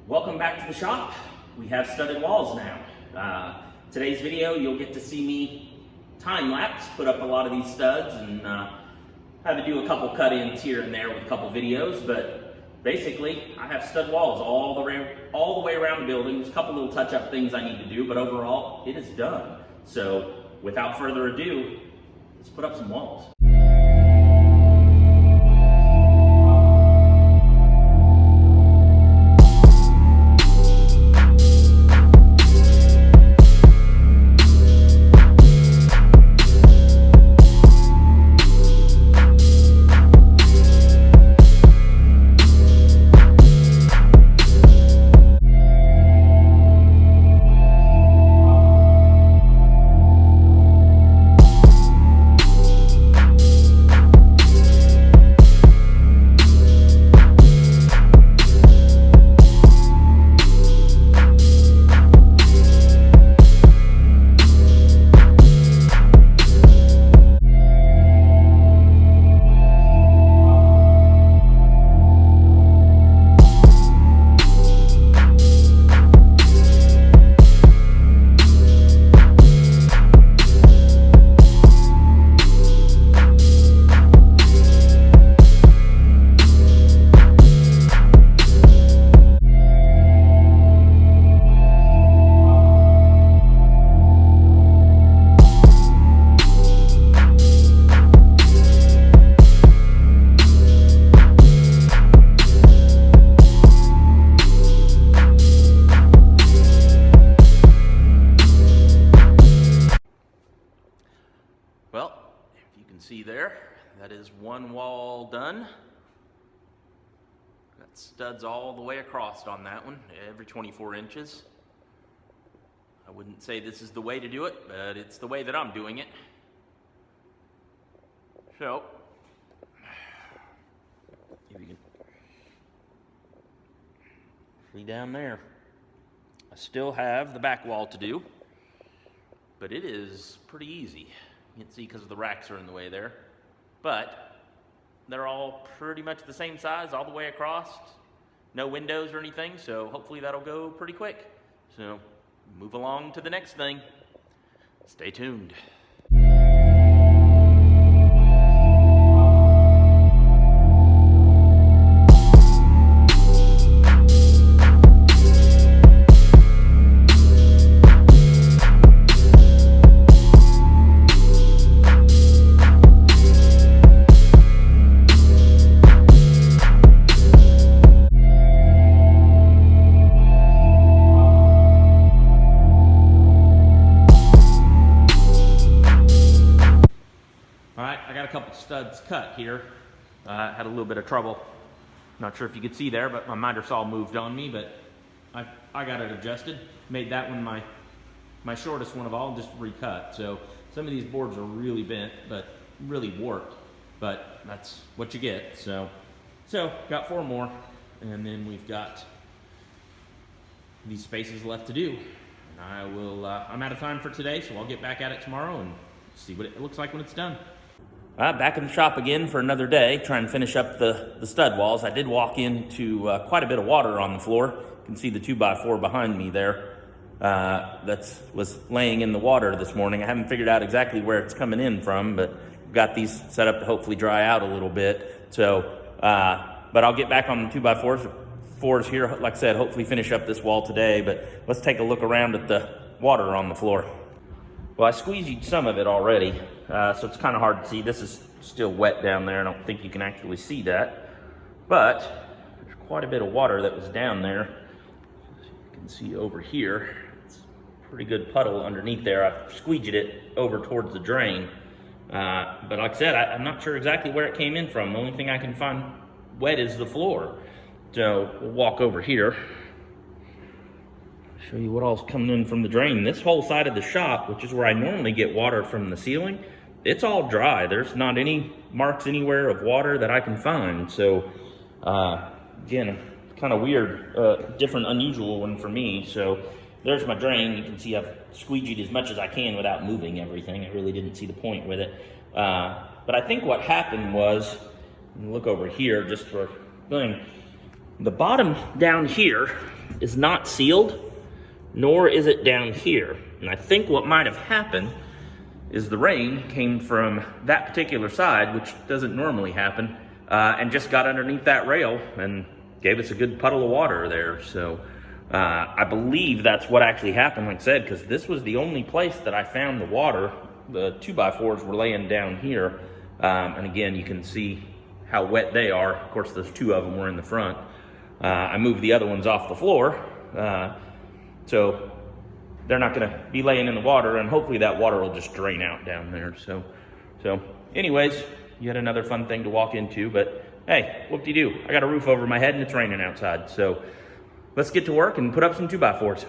Welcome back to the shop. We have studded walls now. Today's video, you'll get to see me time-lapse, put up a lot of these studs, and have to do a couple cut-ins here and there with a couple videos, but basically, I have stud walls all the way around the building. There's a couple little touch-up things I need to do, but overall, it is done. So, without further ado, let's put up some walls. Well, if you can see there, that is one wall done. Got studs all the way across on that one, every 24 inches. I wouldn't say this is the way to do it, but it's the way that I'm doing it. So, if you can see down there, I still have the back wall to do, but it is pretty easy. You can see because the racks are in the way there. But they're all pretty much the same size all the way across. No windows or anything, so hopefully that'll go pretty quick. So move along to the next thing. Stay tuned. Studs cut here. Had a little bit of trouble. Not sure if you could see there, but my miter saw moved on me, but I got it adjusted. Made that one my shortest one of all, just recut. So some of these boards are really bent, but really warped, but that's what you get. So got 4 more, and then we've got these spaces left to do. And I will, I'm out of time for today, so I'll get back at it tomorrow and see what it looks like when it's done. Back in the shop again for another day, trying to finish up the stud walls. I did walk into quite a bit of water on the floor. You can see the 2x4 behind me there. That was laying in the water this morning. I haven't figured out exactly where it's coming in from, but I've got these set up to hopefully dry out a little bit. So, but I'll get back on the 2x4s here. Like I said, hopefully finish up this wall today, but let's take a look around at the water on the floor. Well, I squeegeed some of it already, so it's kind of hard to see. This is still wet down there. I don't think you can actually see that, but there's quite a bit of water that was down there. As you can see over here, it's a pretty good puddle underneath there. I squeegeed it over towards the drain, but like I said, I'm not sure exactly where it came in from. The only thing I can find wet is the floor. So we'll walk over here. Show you what all's coming in from the drain. This whole side of the shop, which is where I normally get water from the ceiling, it's all dry. There's not any marks anywhere of water that I can find. So again, kind of weird, different, unusual one for me. So there's my drain. You can see I've squeegeed as much as I can without moving everything. I really didn't see the point with it. But I think what happened was, look over here just for thing, the bottom down here is not sealed, nor is it down here. And I think what might have happened is the rain came from that particular side, which doesn't normally happen, and just got underneath that rail and gave us a good puddle of water there. So I believe that's what actually happened, like I said, because this was the only place that I found the water. The 2x4s were laying down here. And again, you can see how wet they are. Of course, those two of them were in the front. I moved the other ones off the floor. So they're not gonna be laying in the water, and hopefully that water will just drain out down there. So anyways, yet another fun thing to walk into, but hey, whoop-de-doo. I got a roof over my head and it's raining outside. So let's get to work and put up some 2x4s.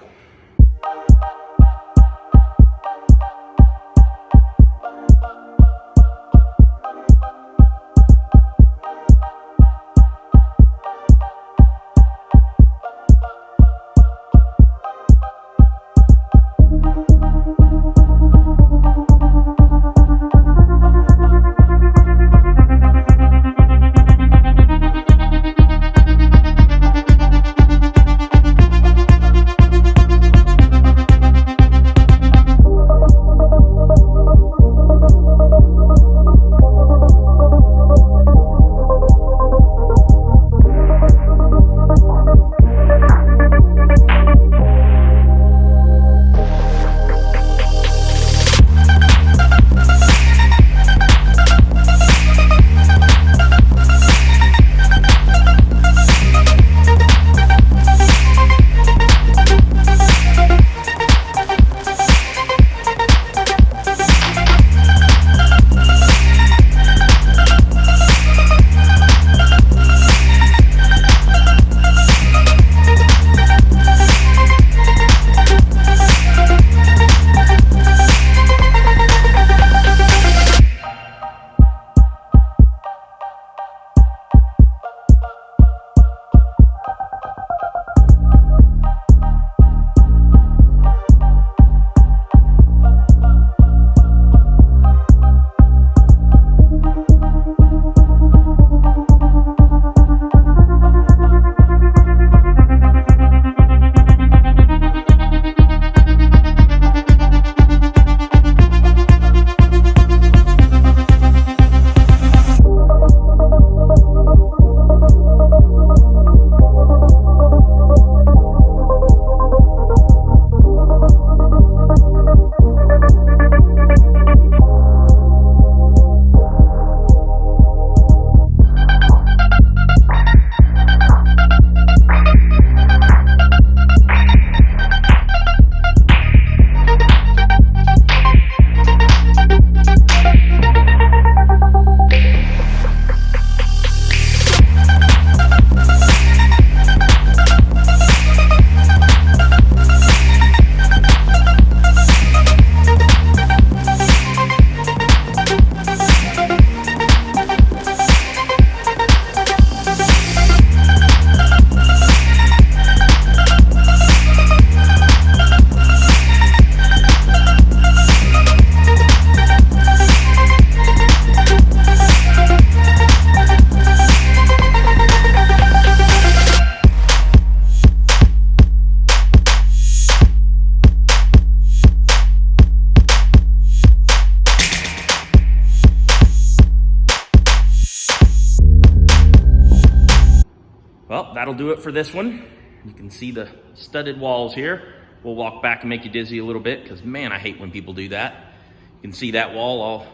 Well, that'll do it for this one. You can see the studded walls here. We'll walk back and make you dizzy a little bit because, man, I hate when people do that. You can see that wall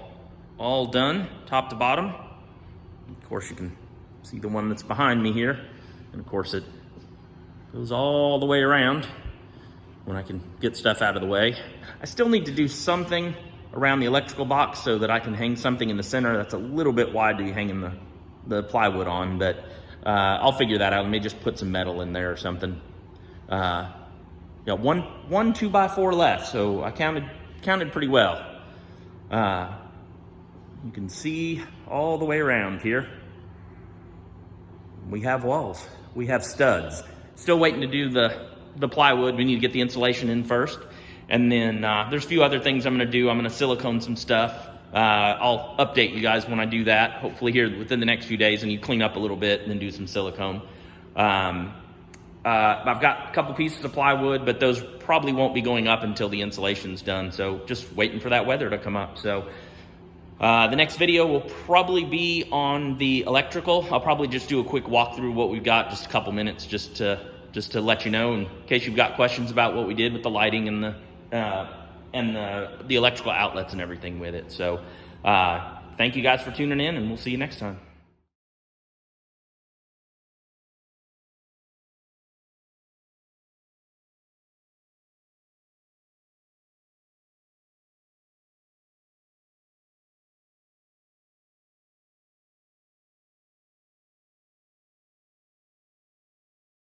all done, top to bottom. Of course, you can see the one that's behind me here. And of course, it goes all the way around when I can get stuff out of the way. I still need to do something around the electrical box so that I can hang something in the center that's a little bit wide to be hanging the plywood on, but I'll figure that out. Let me just put some metal in there or something. Got one 2x4 left, so I counted pretty well. You can see all the way around here. We have walls. We have studs. Still waiting to do the plywood. We need to get the insulation in first. And then there's a few other things I'm gonna do. I'm gonna silicone some stuff. I'll update you guys when I do that, hopefully here within the next few days, and you clean up a little bit and then do some silicone. I've got a couple pieces of plywood, but those probably won't be going up until the insulation's done. So just waiting for that weather to come up. So the next video will probably be on the electrical. I'll probably just do a quick walkthrough of what we've got, just a couple minutes, just to let you know, in case you've got questions about what we did with the lighting and the electrical outlets and everything with it. So thank you guys for tuning in, and we'll see you next time.